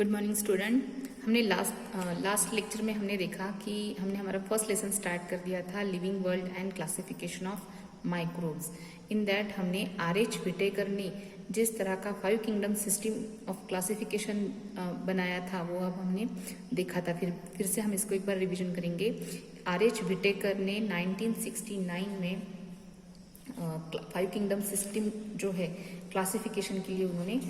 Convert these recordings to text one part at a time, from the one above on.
Good morning student. हमने last lecture में हमने देखा कि हमने हमारा फर्स्ट लेसन स्टार्ट कर दिया था living world and classification of microbes. In that हमने आर.एच. विटेकर ने जिस तरह का 5 किंगडम सिस्टम ऑफ क्लासिफिकेशन बनाया था वो अब हमने देखा था। फिर से हम इसको एक बार रिवीजन करेंगे। आर.एच. विटेकर ने 1969 में 5 किंगडम सिस्टम जो है क्लासिफिकेशन के लिए उन्होंने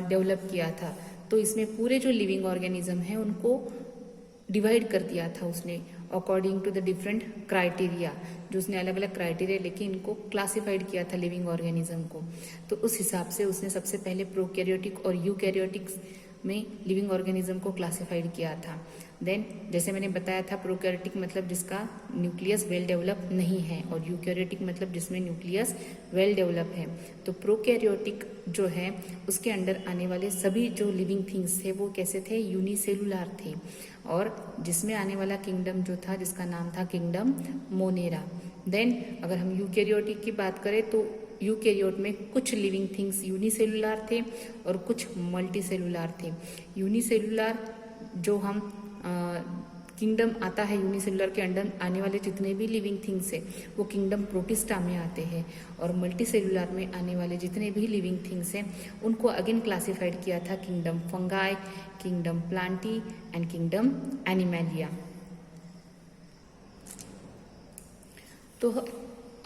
डेवलप किया था। तो इसमें पूरे जो लिविंग ऑर्गेनिज्म है उनको डिवाइड कर दिया था उसने according to the different criteria, जो उसने अलग अलग क्राइटेरिया लेके इनको क्लासिफाइड किया था लिविंग ऑर्गेनिज्म को। तो उस हिसाब से उसने सबसे पहले प्रोकैरियोटिक और यूकैरियोटिक्स में लिविंग ऑर्गेनिज्म को क्लासिफाइड किया था। देन जैसे मैंने बताया था, प्रोकैरियोटिक मतलब जिसका न्यूक्लियस वेल डेवलप नहीं है और यूकैरियोटिक मतलब जिसमें न्यूक्लियस वेल डेवलप है। तो प्रोकैरियोटिक जो है उसके अंडर आने वाले सभी जो लिविंग थिंग्स थे वो कैसे थे, यूनिसेलुलर थे। और जिसमें आने वाला किंगडम जो था जिसका नाम था किंगडम मोनेरा। देन अगर हम यूकैरियोटिक की बात करें तो यूकैरियोट में कुछ लिविंग थिंग्स यूनिसेलुलर थे और कुछ मल्टीसेलुलर थे। यूनिसेलुलर जो हम किंगडम आता है, यूनिसेलुलर के अंडर आने वाले जितने भी लिविंग थिंग्स है वो किंगडम प्रोटिस्टा में आते हैं। और मल्टीसेलुलर में आने वाले जितने भी लिविंग थिंग्स हैं उनको अगेन क्लासिफाइड किया था kingdom fungi, kingdom plantae and kingdom Animalia. तो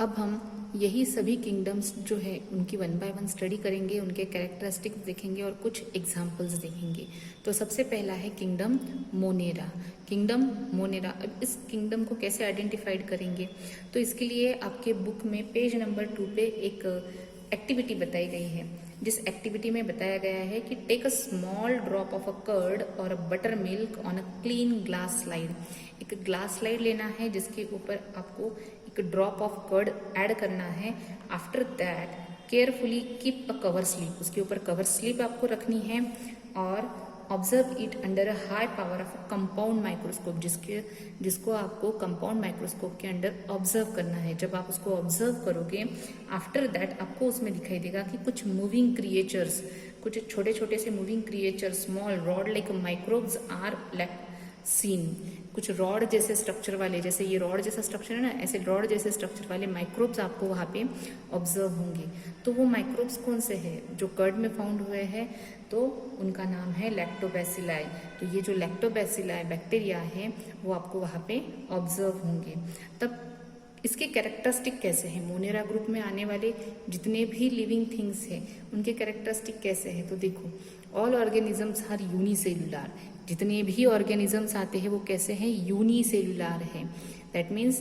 अब हम यही सभी किंगडम्स जो है उनकी 1 बाय 1 स्टडी करेंगे, उनके कैरेक्टरिस्टिक्स देखेंगे और कुछ एग्जांपल्स देखेंगे। तो सबसे पहला है किंगडम मोनेरा। किंगडम मोनेरा, अब इस किंगडम को कैसे आइडेंटिफाइड करेंगे, तो इसके लिए आपके बुक में पेज नंबर 2 पे एक एक्टिविटी बताई गई है, जिस एक्टिविटी में बताया गया है कि take a small drop of a curd और a butter milk on a clean glass slide. एक ग्लास स्लाइड लेना है जिसके ऊपर आपको एक ड्रॉप ऑफ कर्ड ऐड करना है। After that carefully keep a cover slip, उसके ऊपर कवर स्लिप आपको रखनी है और observe it under a high power of compound microscope, जिसको आपको कंपाउंड माइक्रोस्कोप के अंडर ऑब्जर्व करना है। जब आप उसको ऑब्जर्व करोगे आफ्टर दैट आपको उसमें दिखाई देगा कि कुछ मूविंग क्रिएचर्स, कुछ छोटे छोटे से moving creatures small rod like microbes are seen. कुछ रॉड जैसे स्ट्रक्चर वाले, जैसे ये रॉड जैसा स्ट्रक्चर है ना, ऐसे रॉड जैसे स्ट्रक्चर वाले माइक्रोब्स आपको वहाँ पे ऑब्जर्व होंगे। तो वो माइक्रोब्स कौन से हैं जो कर्ड में फाउंड हुए हैं, तो उनका नाम है लैक्टोबैसिलाई। तो ये जो लैक्टोबैसिलाई बैक्टीरिया है वो आपको वहाँ पे ऑब्जर्व होंगे। तब इसके कैरेक्टरिस्टिक कैसे हैं, मोनेरा ग्रुप में आने वाले जितने भी लिविंग थिंग्स हैं उनके कैरेक्टरिस्टिक कैसे हैं, तो देखो ऑल ऑर्गेनिजम्स आर यूनिसेलुलर। जितने भी ऑर्गेनिजम्स आते हैं वो कैसे हैं, यूनिसेलुलर हैं। That means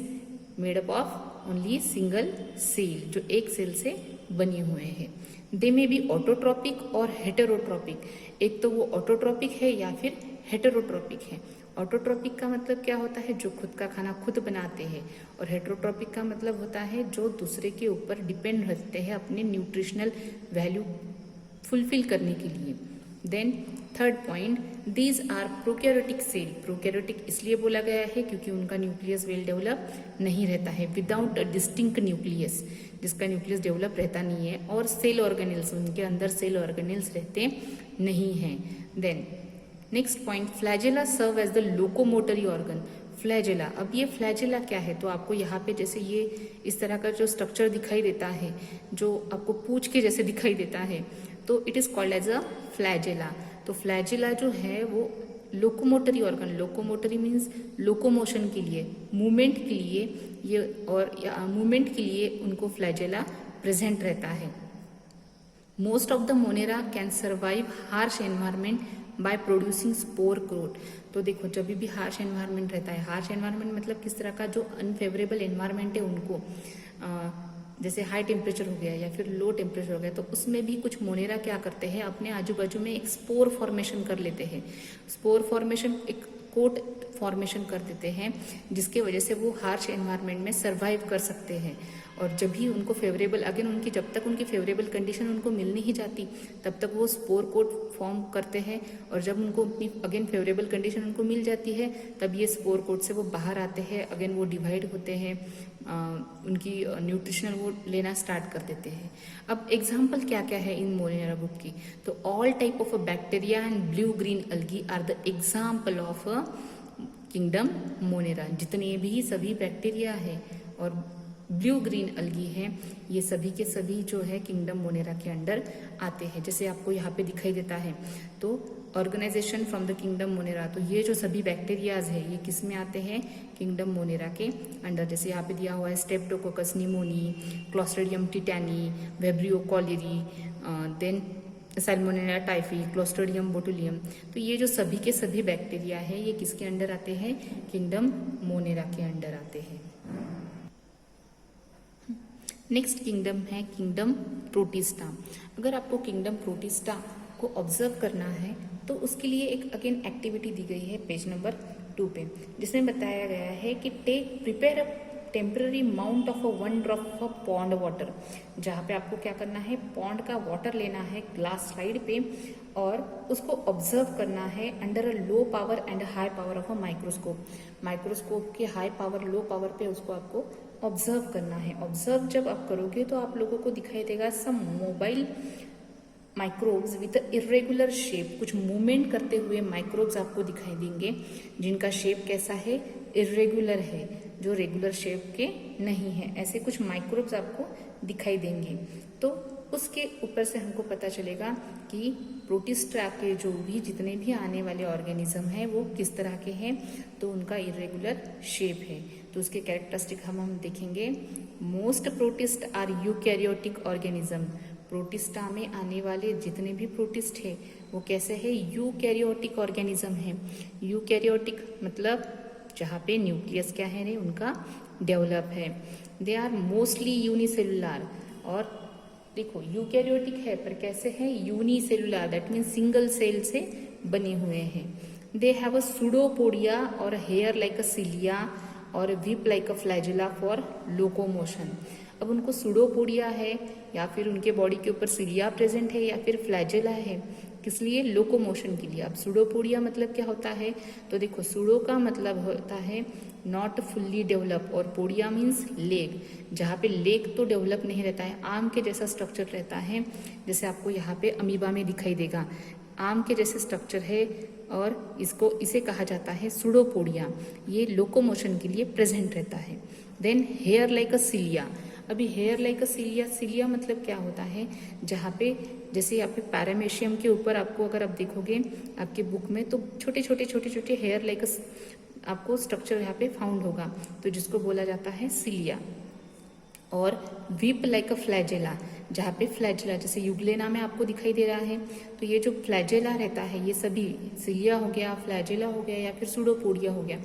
made up of only single cell, जो एक सेल से बने हुए हैं। दे में भी ऑटोट्रॉपिक और हेटेरोट्रॉपिक। एक तो वो ऑटोट्रॉपिक है या फिर हेटेरोट्रॉपिक है। ऑटोट्रॉपिक का मतलब क्या होता है, जो खुद का खाना खुद बनाते हैं, और हेटेरोट्रॉपिक का मतलब होता है जो दूसरे के ऊपर डिपेंड रहते हैं अपने न्यूट्रिशनल वैल्यू फुलफिल करने के लिए। Then third point, these are prokaryotic cell. Prokaryotic इसलिए बोला गया है क्योंकि उनका न्यूक्लियस वेल डेवलप नहीं रहता है, विदाउट अ डिस्टिंक्ट न्यूक्लियस, जिसका न्यूक्लियस डेवलप रहता नहीं है, और सेल ऑर्गेनेल्स, उनके अंदर सेल ऑर्गेनेल्स रहते नहीं हैं। Then next point, flagella serve as the locomotory organ. Flagella, अब ये फ्लैजेला क्या है, तो आपको यहाँ पे जैसे ये इस तरह का जो स्ट्रक्चर दिखाई देता है, जो आपको पूंछ के जैसे दिखाई देता है, तो it is called as a flagella. तो फ्लैजेला जो है वो locomotory organ, locomotory means locomotion के लिए, मूवमेंट के लिए, ये और मूवमेंट के लिए उनको फ्लैजेला प्रेजेंट रहता है। Most of the monera can survive harsh environment by producing spore coat. तो देखो जब भी हार्श एनवायरमेंट रहता है, हार्श एनवायरमेंट मतलब किस तरह का, जो अनफेवरेबल एनवायरमेंट है उनको, जैसे हाई टेम्परेचर हो गया या फिर लो टेम्परेचर हो गया, तो उसमें भी कुछ मोनेरा क्या करते हैं, अपने आजू बाजू में एक स्पोर फॉर्मेशन कर लेते हैं। स्पोर फॉर्मेशन एक कोट फॉर्मेशन कर देते हैं, जिसके वजह से वो हार्श एनवायरनमेंट में सर्वाइव कर सकते हैं। और जब भी उनको फेवरेबल अगेन उनकी जब तक उनकी फेवरेबल कंडीशन उनको मिल नहीं जाती तब तक वो स्पोर कोट फॉर्म करते हैं, और जब उनको अपनी अगेन फेवरेबल कंडीशन उनको मिल जाती है तब ये स्पोर कोट से वो बाहर आते हैं, अगेन वो डिवाइड होते हैं, उनकी न्यूट्रिशनल वो लेना स्टार्ट कर देते हैं। अब एग्जाम्पल क्या क्या है इन मोनेरा ग्रुप की, तो all type of bacteria and blue green algae are the example of kingdom monera. जितने भी सभी बैक्टीरिया है और ब्लू ग्रीन अलगी है, ये सभी के सभी जो है किंगडम मोनेरा के अंडर आते हैं। जैसे आपको यहाँ पे दिखाई देता है तो organisation from the kingdom monera, तो ये जो सभी बैक्टीरियाज है ये किस में आते हैं, किंगडम मोनेरा के अंडर। जैसे यहाँ पे दिया हुआ है Streptococcus pneumoniae, Clostridium tetani, Vibrio cholerae, then Salmonella typhi, Clostridium botulinum. तो ये जो सभी के सभी बैक्टीरिया है ये किसके अंडर आते हैं, किंगडम मोनेरा के अंडर आते हैं। नेक्स्ट किंगडम है किंगडम प्रोटिस्टा। अगर आपको किंगडम प्रोटिस्टा को ऑब्जर्व करना है तो उसके लिए एक अगेन एक्टिविटी दी गई है पेज नंबर 2 पे, जिसमें बताया गया है कि prepare a temporary mount of 1 drop of pond water. जहाँ पे आपको क्या करना है, पॉन्ड का वाटर लेना है ग्लास स्लाइड पे और उसको ऑब्जर्व करना है under a low power and high power of a microscope. Microscope के हाई पावर लो पावर पे उसको आपको ऑब्जर्व करना है। ऑब्जर्व जब आप करोगे तो आप लोगों को दिखाई देगा some mobile microbes with irregular shape, कुछ मूवमेंट करते हुए माइक्रोब्स आपको दिखाई देंगे जिनका शेप कैसा है, इरेगुलर है, जो रेगुलर शेप के नहीं है। ऐसे कुछ माइक्रोब्स आपको दिखाई देंगे तो उसके ऊपर से हमको पता चलेगा कि प्रोटिस्टा के जो भी जितने भी आने वाले ऑर्गेनिज्म हैं वो किस तरह के हैं, तो उनका इरेगुलर शेप है। तो उसके कैरेक्टरिस्टिक हम देखेंगे। Most protist are eukaryotic organism. Protista में आने वाले जितने भी प्रोटिस्ट है वो कैसे है, यूकैरियोटिक ऑर्गेनिज्म है। यूकैरियोटिक मतलब जहाँ पे न्यूक्लियस क्या है रे उनका डेवलप है। दे आर मोस्टली यूनिसेलुलर, और देखो यूकैरियोटिक है पर कैसे है, unicellular, that means single cell से बने हुए हैं। दे हैव अ सुडोपोडिया और हेयर लाइक अ सिलिया और whip like a flagella for locomotion. अब उनको सुडोपोडिया है या फिर उनके बॉडी के ऊपर सिलिया प्रेजेंट है या फिर फ्लैजिला है, किस लिए, लोकोमोशन के लिए। अब सुडोपोडिया मतलब क्या होता है, तो देखो सुडो का मतलब होता है नॉट फुल्ली डेवलप और पोडिया मीन्स लेग। जहाँ पे लेग तो डेवलप नहीं रहता है, आम के जैसा स्ट्रक्चर रहता है, जैसे आपको यहाँ पे अमीबा में दिखाई देगा, आम के जैसे स्ट्रक्चर है और इसे कहा जाता है सुडोपोडिया। ये लोकोमोशन के लिए प्रेजेंट रहता है। Then hair like a cilia. अभी hair like a cilia, cilia मतलब क्या होता है, जहाँ पे जैसे यहाँ पे पैरामेशियम के ऊपर आपको अगर आप देखोगे आपके बुक में तो छोटे छोटे हेयर लाइक आपको स्ट्रक्चर यहाँ पे फाउंड होगा, तो जिसको बोला जाता है सिलिया। और विप लाइक अ फ्लैजेला, जहाँ पे फ्लैजेला जैसे यूग्लेना में आपको दिखाई दे रहा है, तो ये जो फ्लैजेला रहता है ये सभी सिलिया हो गया, फ्लैजेला हो गया या फिर सुडोपोडिया हो गया,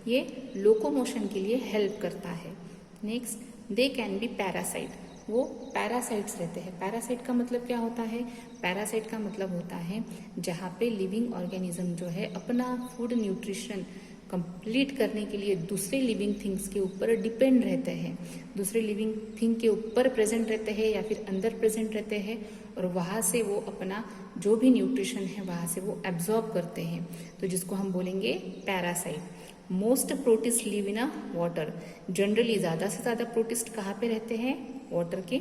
ये लोकोमोशन के लिए हेल्प करता है। Next they can be parasite, वो पैरासाइट्स रहते हैं। पैरासाइट का मतलब क्या होता है, पैरासाइट का मतलब होता है जहाँ पे लिविंग ऑर्गेनिज्म जो है अपना फूड न्यूट्रिशन कंप्लीट करने के लिए दूसरे लिविंग थिंग्स के ऊपर डिपेंड रहते हैं, दूसरे लिविंग थिंग के ऊपर प्रेजेंट रहते हैं या फिर अंदर प्रेजेंट रहते हैं, और वहाँ से वो अपना जो भी न्यूट्रिशन है वहाँ से वो एब्जॉर्ब करते हैं, तो जिसको हम बोलेंगे parasite. Most protist live in a water, generally ज़्यादा से ज़्यादा प्रोटिस्ट कहाँ पे रहते हैं, वाटर के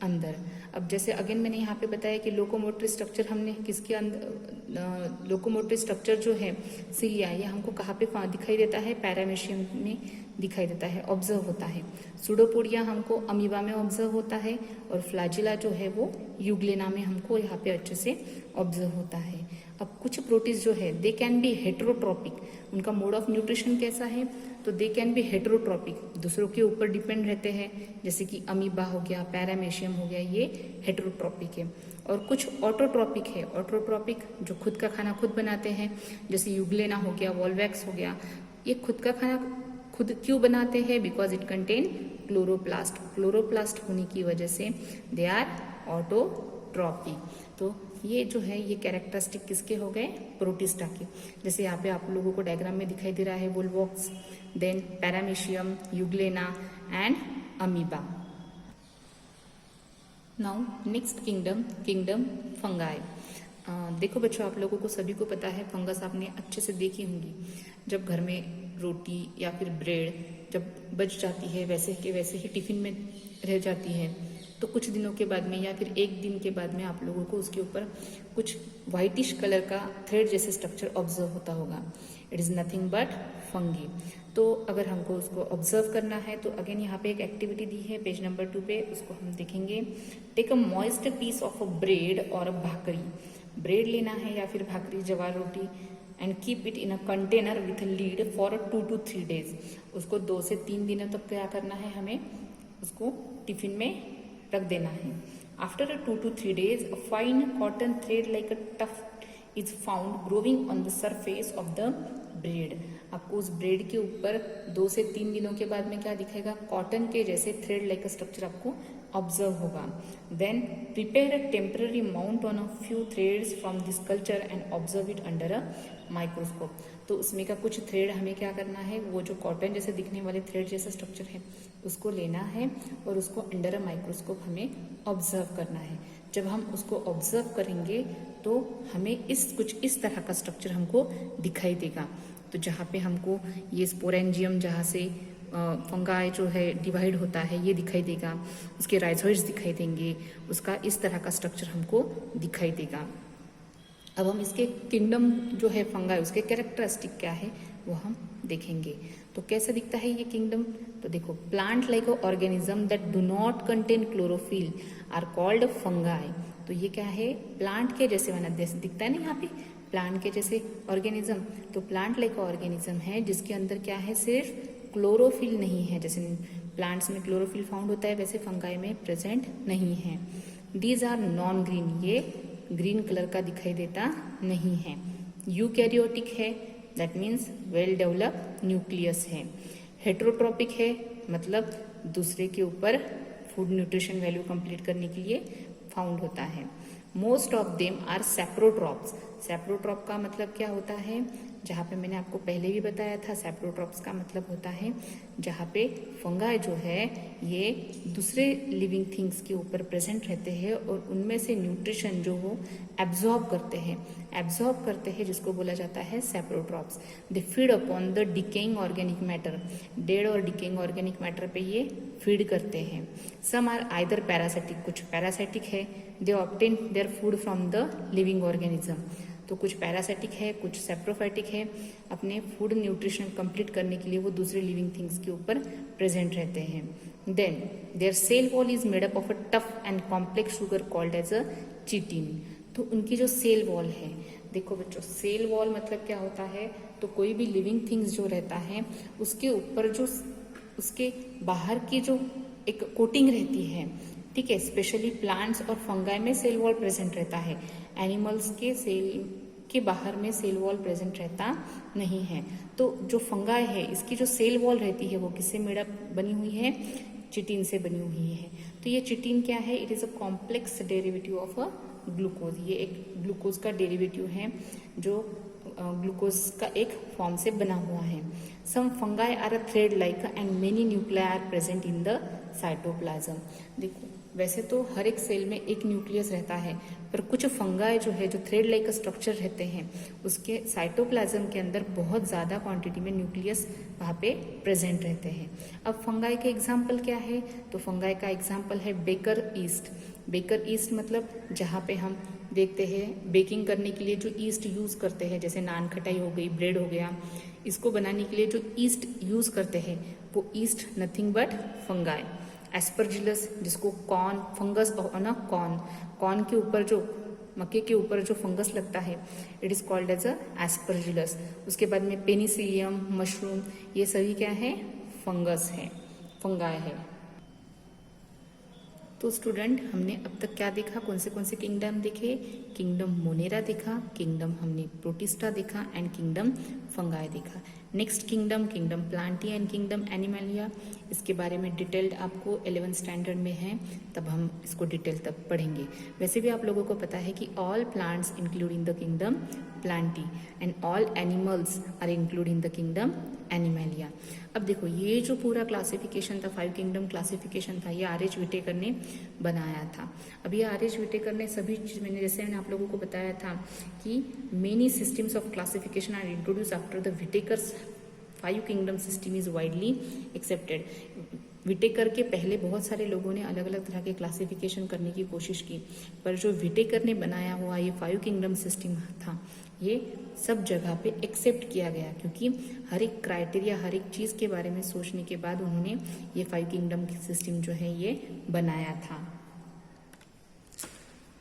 अंदर। अब जैसे अगेन मैंने यहाँ पे बताया कि लोकोमोटरी स्ट्रक्चर हमने किसके अंदर, लोकोमोटरी स्ट्रक्चर जो है सिलिया, ये हमको कहाँ पे दिखाई देता है, पैरामेशियम में दिखाई देता है, ऑब्जर्व होता है। सुडोपोडिया हमको अमीबा में ऑब्जर्व होता है और फ्लैजिला जो है वो यूग्लेना में हमको यहाँ पे अच्छे से ऑब्जर्व होता है। अब कुछ प्रोटिस्ट जो है दे कैन बी हेटेरोट्रॉपिक, उनका मोड ऑफ न्यूट्रिशन कैसा है, तो दे कैन बी हेटेरोट्रॉपिक, दूसरों के ऊपर डिपेंड रहते हैं, जैसे कि अमीबा हो गया, पैरामेशियम हो गया, ये हेटेरोट्रॉपिक है। और कुछ ऑटोट्रॉपिक है, ऑटोट्रॉपिक जो खुद का खाना खुद बनाते हैं, जैसे यूग्लेना हो गया, वॉल्वैक्स हो गया, ये खुद का खाना खुद क्यों बनाते हैं, because it contain chloroplast, chloroplast होने की वजह से दे आर ऑटोट्रॉपिक। तो ये जो है ये कैरेक्टरिस्टिक किसके हो गए, प्रोटिस्टा के। जैसे यहाँ पे आप लोगों को डायग्राम में दिखाई दे रहा है volvox, then paramecium, euglena and amoeba. Now next kingdom, kingdom fungi. देखो बच्चों, आप लोगों को सभी को पता है फंगस आपने अच्छे से देखी होंगी। जब घर में रोटी या फिर ब्रेड जब बच जाती है वैसे के वैसे ही टिफिन में रह जाती है, तो कुछ दिनों के बाद में या फिर एक दिन के बाद में आप लोगों को उसके ऊपर कुछ वाइटिश कलर का थ्रेड जैसे स्ट्रक्चर ऑब्जर्व होता होगा। It is nothing but fungi. तो अगर हमको उसको ऑब्जर्व करना है तो अगेन यहाँ पे एक एक्टिविटी दी है पेज नंबर 2 पे, उसको हम देखेंगे। Take a moist piece of a bread और अ भाकरी। ब्रेड लेना है या फिर bhakri, jowar roti, and keep it in a container with lid for 2 to 3 days। उसको 2 से 3 दिनों तक क्या करना है, हमें उसको टिफिन में रख देना है। After 2 to 3 days a fine cotton thread like a tuft is found growing on the surface of the bread। आपको उस ब्रेड के ऊपर 2 से 3 दिनों के बाद में क्या दिखेगा, कॉटन के जैसे थ्रेड लाइक स्ट्रक्चर आपको ऑब्जर्व होगा। Then prepare a temporary mount on a few threads from this culture and observe it under a microscope. तो उसमें का कुछ थ्रेड हमें क्या करना है, वो जो कॉटन जैसे दिखने वाले थ्रेड जैसा स्ट्रक्चर है उसको लेना है और उसको अंडर अ माइक्रोस्कोप हमें ऑब्जर्व करना है। जब हम उसको ऑब्जर्व करेंगे तो हमें कुछ इस तरह का स्ट्रक्चर हमको दिखाई देगा। तो जहाँ पे हमको ये स्पोरेंजियम जहाँ से फंगाई जो है डिवाइड होता है ये दिखाई देगा, उसके राइजोइड्स दिखाई देंगे, उसका इस तरह का स्ट्रक्चर हमको दिखाई देगा। अब हम इसके किंगडम जो है फंगाई उसके कैरेक्टरिस्टिक क्या है वो हम देखेंगे। तो कैसा दिखता है ये किंगडम, तो देखो, plant like organism that do not contain chlorophyll are called fungi. तो ये क्या है, प्लांट के जैसे बना दिखता है ना यहाँ पे, प्लांट के जैसे ऑर्गेनिज्म। तो प्लांट लाइक ऑर्गेनिज्म है जिसके अंदर क्या है, सिर्फ क्लोरोफिल नहीं है। जैसे प्लांट्स में क्लोरोफिल फाउंड होता है वैसे फंगाई में प्रेजेंट नहीं है। दीज आर नॉन ग्रीन, ये ग्रीन कलर का दिखाई देता नहीं है। यूकैरियोटिक है, that means well develop nucleus है। हेट्रोट्रॉपिक है, मतलब दूसरे के ऊपर फूड न्यूट्रिशन वैल्यू कंप्लीट करने के लिए फाउंड होता है। Most of them are saprotrophs. Saprotroph का मतलब क्या होता है, जहाँ पे मैंने आपको पहले भी बताया था, सैप्रोट्रॉप्स का मतलब होता है जहाँ पे फंगाई जो है ये दूसरे लिविंग थिंग्स के ऊपर प्रेजेंट रहते हैं और उनमें से न्यूट्रिशन जो वो एब्जॉर्ब करते हैं जिसको बोला जाता है saprotrophs. They feed upon the decaying organic matter, dead और डिकेइंग ऑर्गेनिक मैटर पे ये फीड करते हैं। सम आर आइदर पैरासाइटिक, कुछ पैरासाइटिक है, they obtain their food from the living organism. तो कुछ पैरासाइटिक है, कुछ सेप्रोफाइटिक है, अपने फूड न्यूट्रिशन कंप्लीट करने के लिए वो दूसरे लिविंग थिंग्स के ऊपर प्रेजेंट रहते हैं। Then their cell wall is made up of a tough and complex sugar called as a chitin. तो उनकी जो सेल वॉल है, देखो बच्चों, सेल वॉल मतलब क्या होता है, तो कोई भी लिविंग थिंग्स जो रहता है उसके ऊपर जो उसके बाहर की जो एक कोटिंग रहती है, ठीक है, स्पेशली प्लांट्स और फंगाई में सेल वॉल प्रेजेंट रहता है। एनिमल्स के सेल के बाहर में सेल वॉल प्रेजेंट रहता नहीं है। तो जो फंगाई है इसकी जो सेल वॉल रहती है वो किससे मेडअप बनी हुई है, चिटिन से बनी हुई है। तो ये चिटिन क्या है, it is a complex derivative of a glucose. ये एक ग्लूकोज का डेरिवेटिव है जो ग्लूकोज का एक फॉर्म से बना हुआ है। Some fungi are a thread like and many nuclei are present in the cytoplasm. देखो, वैसे तो हर एक सेल में एक न्यूक्लियस रहता है, पर कुछ फंगाई जो है जो थ्रेड लाइक स्ट्रक्चर रहते हैं उसके साइटोप्लाज्म के अंदर बहुत ज़्यादा क्वांटिटी में न्यूक्लियस वहाँ पे प्रेजेंट रहते हैं। अब फंगाई के एग्जाम्पल क्या है, तो फंगाई का एग्जाम्पल है बेकर ईस्ट। बेकर ईस्ट मतलब जहाँ पे हम देखते हैं बेकिंग करने के लिए जो ईस्ट यूज़ करते हैं, जैसे नान खटाई हो गई, ब्रेड हो गया, इसको बनाने के लिए जो ईस्ट यूज़ करते हैं वो east nothing but fungi. Aspergillus, जिसको कॉर्न फंगस और ना कॉर्न के ऊपर जो मक्के के ऊपर जो फंगस लगता है it is called as a aspergillus. उसके बाद में पेनिसिलियम, मशरूम, ये सभी क्या है, फंगस है, फंगाई है। तो स्टूडेंट, हमने अब तक क्या देखा, कौन से किंगडम देखे, किंगडम मोनेरा देखा, किंगडम हमने प्रोटिस्टा देखा एंड किंगडम फंगाई देखा। Next kingdom, kingdom plantae and kingdom Animalia, इसके बारे में डिटेल्ड आपको 11th स्टैंडर्ड में है, तब हम इसको डिटेल तब पढ़ेंगे। वैसे भी आप लोगों को पता है कि all plants including the kingdom plantae and all animals are including the kingdom animalia. अब देखो ये जो पूरा क्लासिफिकेशन था, 5 किंगडम क्लासिफिकेशन था, ये आर.एच. विटेकर ने बनाया था। अब ये आर.एच. विटेकर ने सभी चीज, मैंने आप लोगों को बताया था कि many systems of classification are introduce after the Whittaker's 5 kingdom system is widely accepted. Whittaker के पहले बहुत सारे लोगों ने अलग अलग तरह के क्लासिफिकेशन करने की कोशिश की, पर जो विटेकर ने बनाया हुआ ये 5 किंगडम सिस्टम था, ये सब जगह पे एक्सेप्ट किया गया, क्योंकि हर एक क्राइटेरिया, हर एक चीज के बारे में सोचने के बाद उन्होंने ये 5 किंगडम सिस्टम जो है ये बनाया था।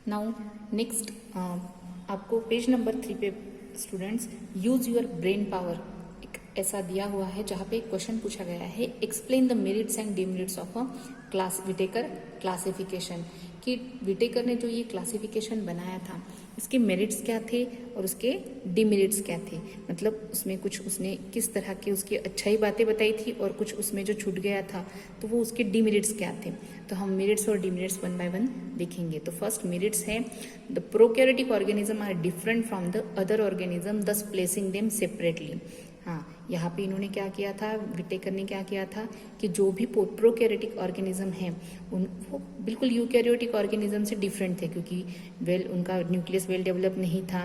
नाउ नेक्स्ट आपको पेज नंबर 3 पे students use your brain power एक ऐसा दिया हुआ है जहाँ पे क्वेश्चन पूछा गया है, explain the merits and demerits of a class Whittaker classification, कि विटेकर ने जो ये क्लासिफिकेशन बनाया था इसके मेरिट्स क्या थे और उसके डिमेरिट्स क्या थे, मतलब उसमें कुछ उसने किस तरह की उसकी अच्छाई बातें बताई थी और कुछ उसमें जो छूट गया था तो वो उसके डिमेरिट्स क्या थे। तो हम मेरिट्स और डिमेरिट्स 1 बाय 1 देखेंगे। तो फर्स्ट मेरिट्स है, the prokaryotic organism are different from the other organism thus placing them separately. हाँ, यहाँ पे इन्होंने क्या किया था, विटेकर ने क्या किया था कि जो भी प्रोकैरियोटिक ऑर्गेनिज्म है वो बिल्कुल यूकैरियोटिक ऑर्गेनिज्म से डिफरेंट थे, क्योंकि उनका न्यूक्लियस वेल डेवलप नहीं था,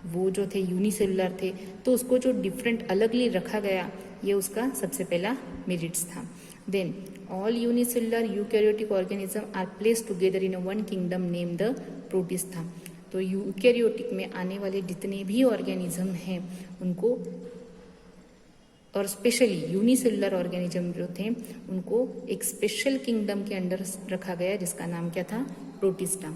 वो जो थे यूनिसेलुलर थे, तो उसको जो डिफरेंट अलगली रखा गया ये उसका सबसे पहला मेरिट्स था। Then all unicellular eukaryotic organism are placed together in one kingdom name the protista. तो यूकैरियोटिक में आने वाले जितने भी ऑर्गेनिज्म हैं उनको, और स्पेशली यूनिसेलुलर ऑर्गेनिज्म जो थे उनको एक स्पेशल किंगडम के अंडर रखा गया जिसका नाम क्या था, प्रोटिस्टा।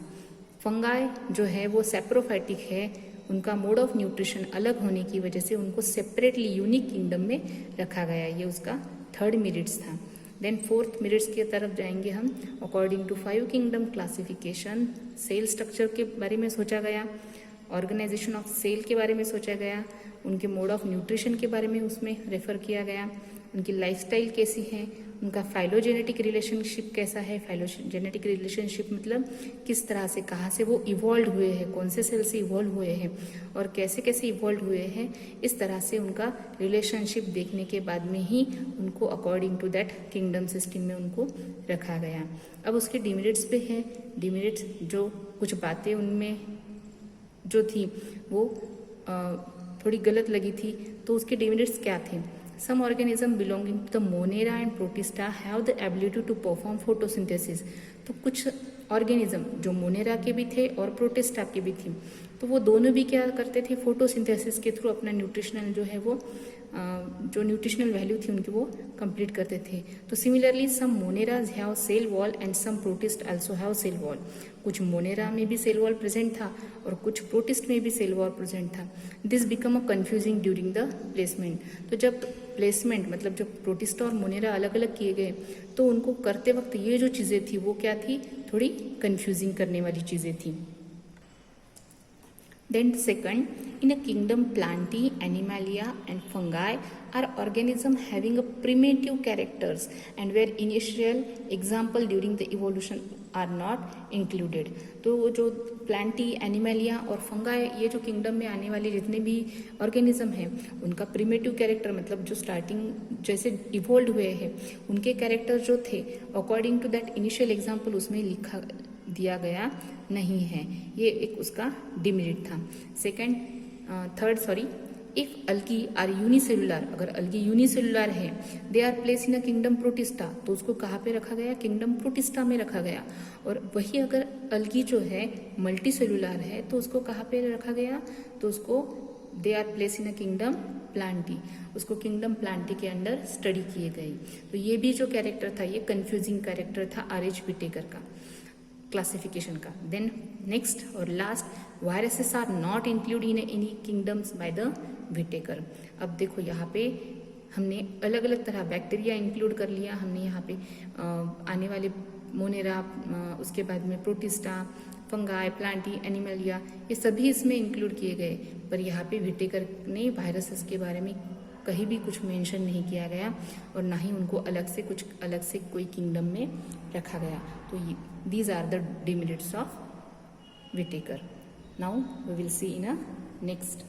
फंगाई जो है वो सेप्रोफाइटिक है, उनका मोड ऑफ न्यूट्रिशन अलग होने की वजह से उनको सेपरेटली यूनिक किंगडम में रखा गया, ये उसका थर्ड मेरिट्स था। देन फोर्थ मेरिट्स की तरफ जाएंगे हम। According to 5 kingdom classification cell structure के बारे में सोचा गया, ऑर्गेनाइजेशन ऑफ सेल के बारे में सोचा गया, उनके मोड ऑफ न्यूट्रिशन के बारे में उसमें रेफर किया गया, उनकी लाइफस्टाइल कैसी है, उनका फाइलोजेनेटिक रिलेशनशिप कैसा है। फाइलोजेनेटिक रिलेशनशिप मतलब किस तरह से, कहाँ से वो इवॉल्व हुए हैं, कौन से सेल से इवॉल्व हुए हैं और कैसे कैसे इवॉल्व हुए हैं, इस तरह से उनका रिलेशनशिप देखने के बाद में ही उनको according to that kingdom system में उनको रखा गया। अब उसके डिमेरिट्स पे है। डिमेरिट्स जो कुछ बातें उनमें जो थी वो थोड़ी गलत लगी थी, तो उसके डिमेरिट्स क्या थे। Some organism belonging to the monera and protista have the ability to perform photosynthesis. तो कुछ ऑर्गेनिज्म जो मोनेरा के भी थे और प्रोटिस्टा के भी थे, तो वो दोनों भी क्या करते थे, फोटोसिंथेसिस के थ्रू अपना न्यूट्रिशनल जो है वो जो न्यूट्रिशनल वैल्यू थी उनकी वो कंप्लीट करते थे। तो similarly some moneras have cell wall and some protist also have cell wall. कुछ मोनेरा में भी सेल वॉल प्रेजेंट था और कुछ प्रोटिस्ट में भी सेल वॉल प्रेजेंट था। This become a confusing during the placement. तो जब प्लेसमेंट मतलब जब प्रोटिस्टा और मोनेरा अलग अलग किए गए तो उनको करते वक्त ये जो चीज़ें थी वो क्या थी, थोड़ी कंफ्यूजिंग करने वाली चीज़ें थी। Then second, in a kingdom plantae, animalia and fungi are organisms having a primitive characters and where initial example during the evolution are not included। तो वो जो प्लांटी, एनिमलिया और फंगाई, ये जो किंगडम में आने वाले जितने भी ऑर्गेनिज्म हैं उनका प्रिमिटिव कैरेक्टर मतलब जो स्टार्टिंग जैसे इवोल्व हुए हैं उनके कैरेक्टर जो थे according to that initial example उसमें लिखा दिया गया नहीं है, ये एक उसका डिमेरिट था। Third if algae are unicellular, अगर अल्गी यूनिसेलुलर है, they are place in a kingdom protista, तो उसको कहाँ पे रखा गया, किंगडम प्रोटिस्टा में रखा गया। और वही अगर अल्गी जो है मल्टी सेलुलर है तो उसको कहाँ पे रखा गया, तो उसको they are place in a kingdom plantae, उसको किंगडम प्लांटी के अंडर स्टडी किए गए। तो ये भी जो कैरेक्टर था ये कंफ्यूजिंग कैरेक्टर था आर.एच. विटेकर का क्लासिफिकेशन का। देन नेक्स्ट और last, viruses are not include in any kingdoms by the Whittaker. अब देखो यहाँ पे हमने अलग अलग तरह बैक्टीरिया इंक्लूड कर लिया, हमने यहाँ पे आने वाले मोनेरा, उसके बाद में प्रोटिस्टा, फंगाई, प्लांटी, एनिमलिया, ये सभी इसमें इंक्लूड किए गए, पर यहाँ पे विटेकर ने वायरसेस के बारे में कहीं भी कुछ मेंशन नहीं किया गया और ना ही उनको अलग से कोई किंगडम में रखा गया। तो these are the demerits of Whittaker. Now we will see in a next